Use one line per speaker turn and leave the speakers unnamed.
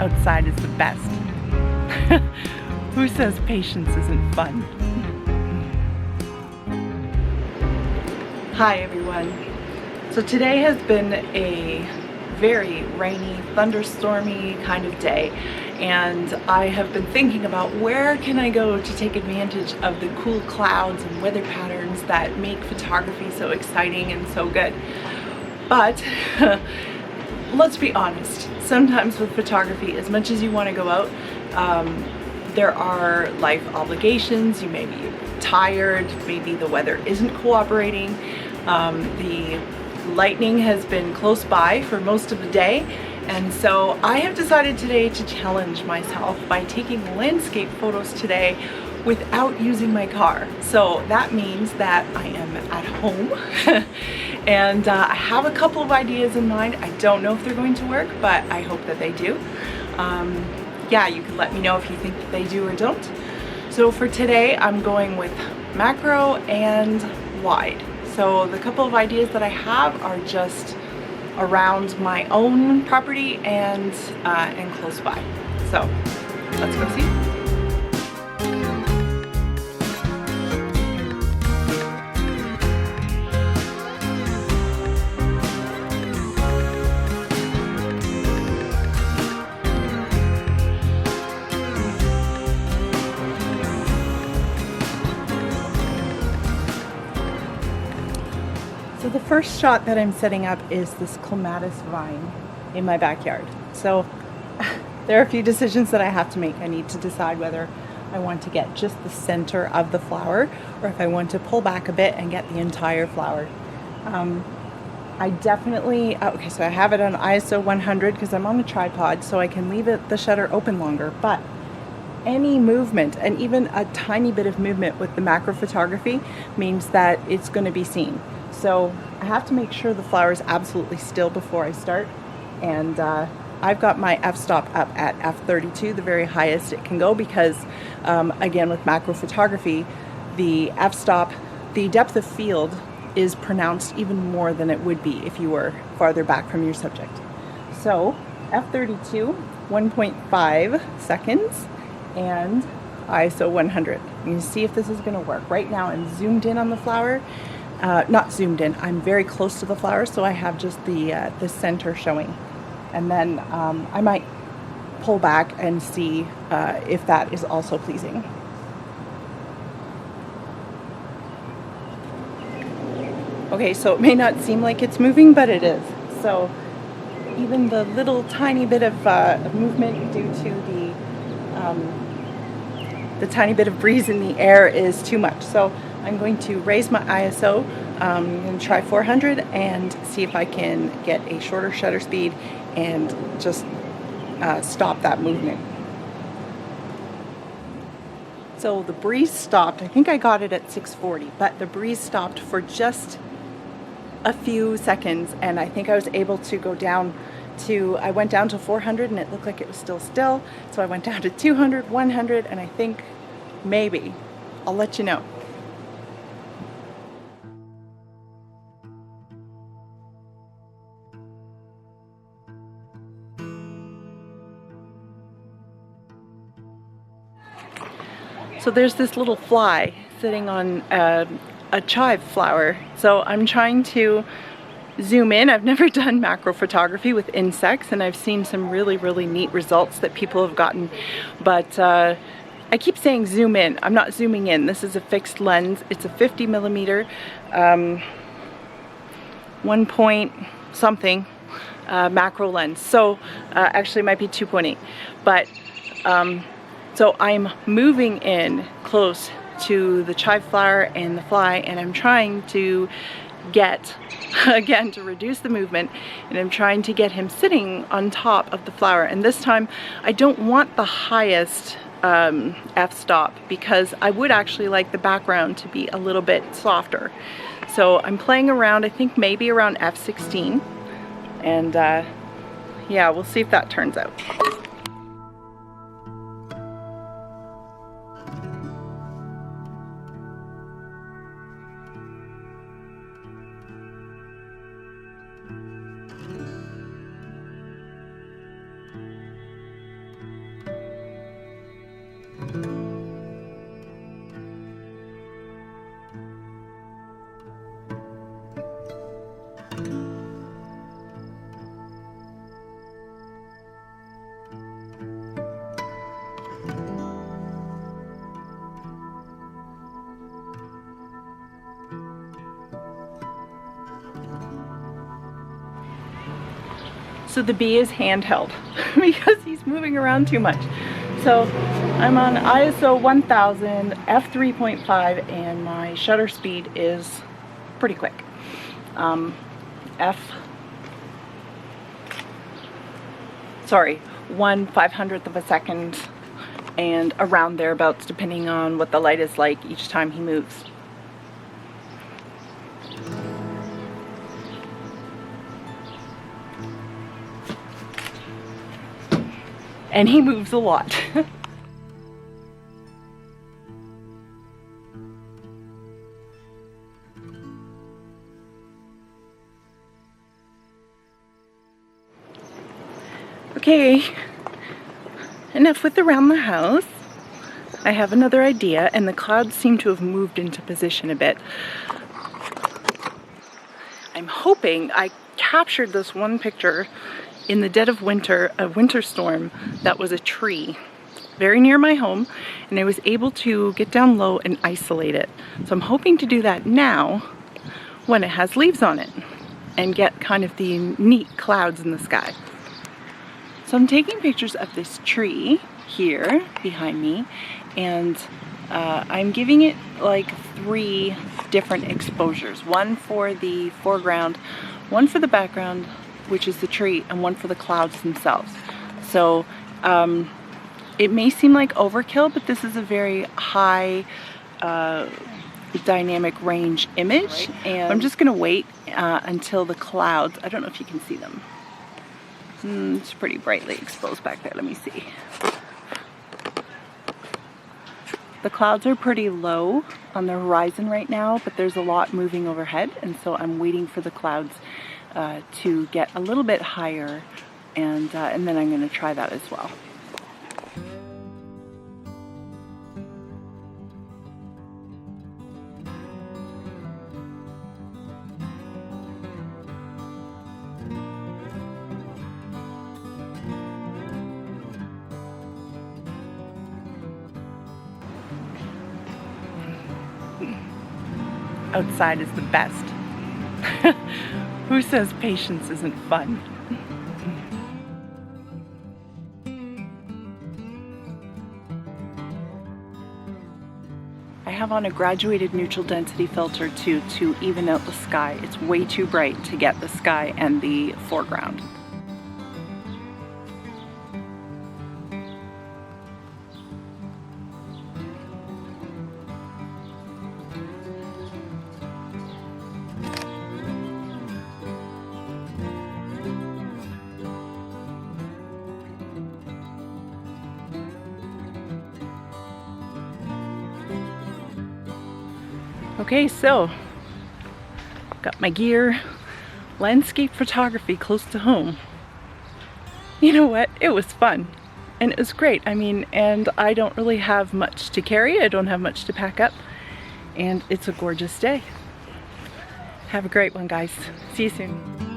outside is the best. Who says patience isn't fun? Hi everyone. So today has been a very rainy, thunderstormy kind of day, and I have been thinking about where can I go to take advantage of the cool clouds and weather patterns that make photography so exciting and so good. But let's be honest, sometimes with photography, as much as you want to go out, there are life obligations. You may be tired, maybe the weather isn't cooperating, the lightning has been close by for most of the day, and so I have decided today to challenge myself by taking landscape photos today without using my car. So that means that I am at home and I have a couple of ideas in mind. I don't know if they're going to work, but I hope that they do. Yeah, you can let me know if you think that they do or don't. So for today, I'm going with macro and wide. So the couple of ideas that I have are just around my own property and close by. So let's go see. So the first shot that I'm setting up is this Clematis vine in my backyard. So there are a few decisions that I have to make. I need to decide whether I want to get just the center of the flower or if I want to pull back a bit and get the entire flower. I definitely, okay, so I have it on ISO 100 because I'm on a tripod, so I can leave the shutter open longer, but any movement and even a tiny bit of movement with the macro photography means that it's going to be seen. So I have to make sure the flower is absolutely still before I start, and I've got my f-stop up at f32, the very highest it can go, because again, with macro photography, the f-stop, the depth of field is pronounced even more than it would be if you were farther back from your subject. So f32, 1.5 seconds, and ISO 100. You can see if this is going to work. Right now I'm zoomed in on the flower. Not zoomed in, I'm very close to the flower, so I have just the center showing. And then I might pull back and see if that is also pleasing. Okay, so it may not seem like it's moving, but it is. So even the little tiny bit of movement due to the tiny bit of breeze in the air is too much. So I'm going to raise my ISO and try 400 and see if I can get a shorter shutter speed and just stop that movement. So the breeze stopped. I think I got it at 640, but the breeze stopped for just a few seconds, and I think I was able to go down to, I went down to 400 and it looked like it was still, so I went down to 200, 100, and I think maybe, I'll let you know. So there's this little fly sitting on a chive flower. So I'm trying to zoom in. I've never done macro photography with insects, and I've seen some really, really neat results that people have gotten. But I keep saying zoom in. I'm not zooming in. This is a fixed lens. It's a 50 millimeter, 1 point something macro lens. So actually it might be 2.8. But so I'm moving in close to the chive flower and the fly, and I'm trying to get, again, to reduce the movement, and I'm trying to get him sitting on top of the flower. And this time I don't want the highest f-stop, because I would actually like the background to be a little bit softer. So I'm playing around, I think maybe around f16, and yeah, we'll see if that turns out. So the bee is handheld because he's moving around too much. So I'm on ISO 1000 f3.5 and my shutter speed is pretty quick. One 500th of a second, and around thereabouts depending on what the light is like each time he moves. And he moves a lot. Okay, enough with around the house. I have another idea, and the clouds seem to have moved into position a bit. I'm hoping I captured this one picture in the dead of winter, a winter storm that was a tree very near my home, and I was able to get down low and isolate it. So I'm hoping to do that now when it has leaves on it and get kind of the neat clouds in the sky. So I'm taking pictures of this tree here behind me, and I'm giving it like 3 different exposures. One for the foreground, one for the background, which is the tree, and one for the clouds themselves. So it may seem like overkill, but this is a very high dynamic range image. Right. And I'm just gonna wait until the clouds, I don't know if you can see them. It's pretty brightly exposed back there. Let me see. The clouds are pretty low on the horizon right now, but there's a lot moving overhead, and so I'm waiting for the clouds to get a little bit higher, and then I'm going to try that as well. Outside is the best. Who says patience isn't fun? I have on a graduated neutral density filter too to even out the sky. It's way too bright to get the sky and the foreground. Okay, so got my gear, landscape photography close to home. You know what? It was fun and it was great. I mean, and I don't really have much to carry. I don't have much to pack up, and it's a gorgeous day. Have a great one, guys. See you soon.